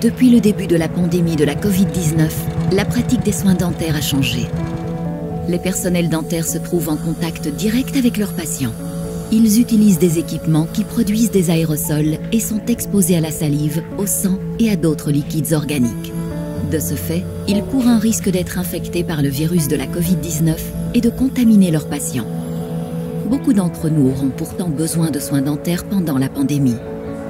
Depuis le début de la pandémie de la Covid-19, la pratique des soins dentaires a changé. Les personnels dentaires se trouvent en contact direct avec leurs patients. Ils utilisent des équipements qui produisent des aérosols et sont exposés à la salive, au sang et à d'autres liquides organiques. De ce fait, ils courent un risque d'être infectés par le virus de la Covid-19 et de contaminer leurs patients. Beaucoup d'entre nous auront pourtant besoin de soins dentaires pendant la pandémie.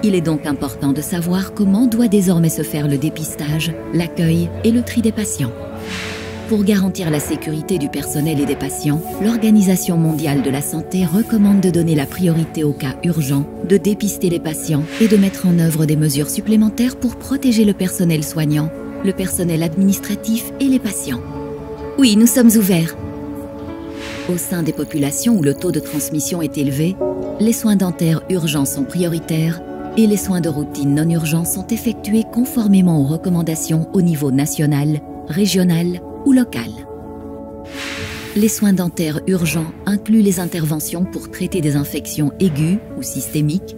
Il est donc important de savoir comment doit désormais se faire le dépistage, l'accueil et le tri des patients. Pour garantir la sécurité du personnel et des patients, l'Organisation mondiale de la santé recommande de donner la priorité aux cas urgents, de dépister les patients et de mettre en œuvre des mesures supplémentaires pour protéger le personnel soignant, le personnel administratif et les patients. Oui, nous sommes ouverts. Au sein des populations où le taux de transmission est élevé, les soins dentaires urgents sont prioritaires et les soins de routine non urgents sont effectués conformément aux recommandations au niveau national, régional ou local. Les soins dentaires urgents incluent les interventions pour traiter des infections aiguës ou systémiques,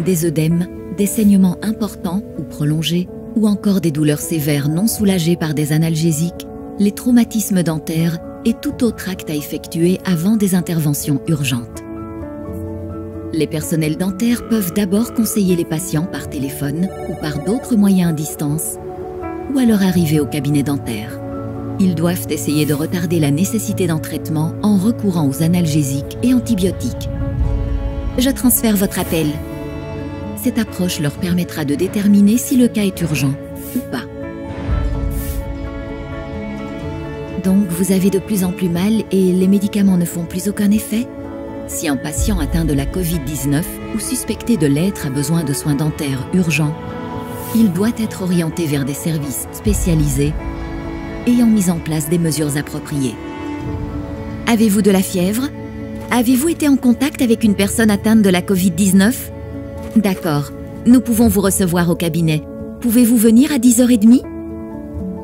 des œdèmes, des saignements importants ou prolongés, ou encore des douleurs sévères non soulagées par des analgésiques, les traumatismes dentaires et tout autre acte à effectuer avant des interventions urgentes. Les personnels dentaires peuvent d'abord conseiller les patients par téléphone ou par d'autres moyens à distance, ou à leur arrivée au cabinet dentaire. Ils doivent essayer de retarder la nécessité d'un traitement en recourant aux analgésiques et antibiotiques. Je transfère votre appel. Cette approche leur permettra de déterminer si le cas est urgent ou pas. Donc, vous avez de plus en plus mal et les médicaments ne font plus aucun effet? Si un patient atteint de la Covid-19 ou suspecté de l'être a besoin de soins dentaires urgents, il doit être orienté vers des services spécialisés ayant mis en place des mesures appropriées. Avez-vous de la fièvre? Avez-vous été en contact avec une personne atteinte de la Covid-19? D'accord, nous pouvons vous recevoir au cabinet. Pouvez-vous venir à 10h30?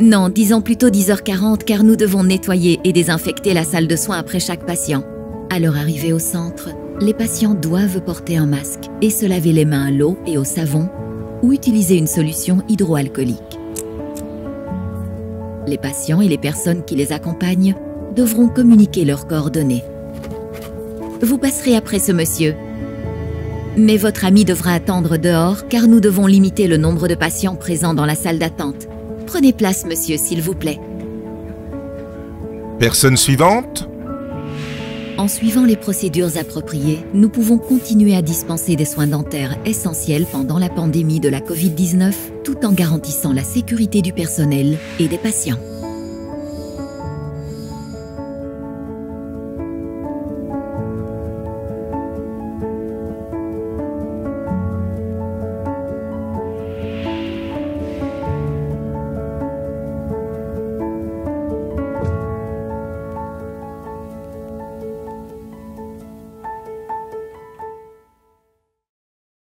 Non, disons plutôt 10h40 car nous devons nettoyer et désinfecter la salle de soins après chaque patient. À leur arrivée au centre, les patients doivent porter un masque et se laver les mains à l'eau et au savon ou utiliser une solution hydroalcoolique. Les patients et les personnes qui les accompagnent devront communiquer leurs coordonnées. Vous passerez après ce monsieur. Mais votre ami devra attendre dehors car nous devons limiter le nombre de patients présents dans la salle d'attente. Prenez place, monsieur, s'il vous plaît. Personne suivante? En suivant les procédures appropriées, nous pouvons continuer à dispenser des soins dentaires essentiels pendant la pandémie de la Covid-19, tout en garantissant la sécurité du personnel et des patients.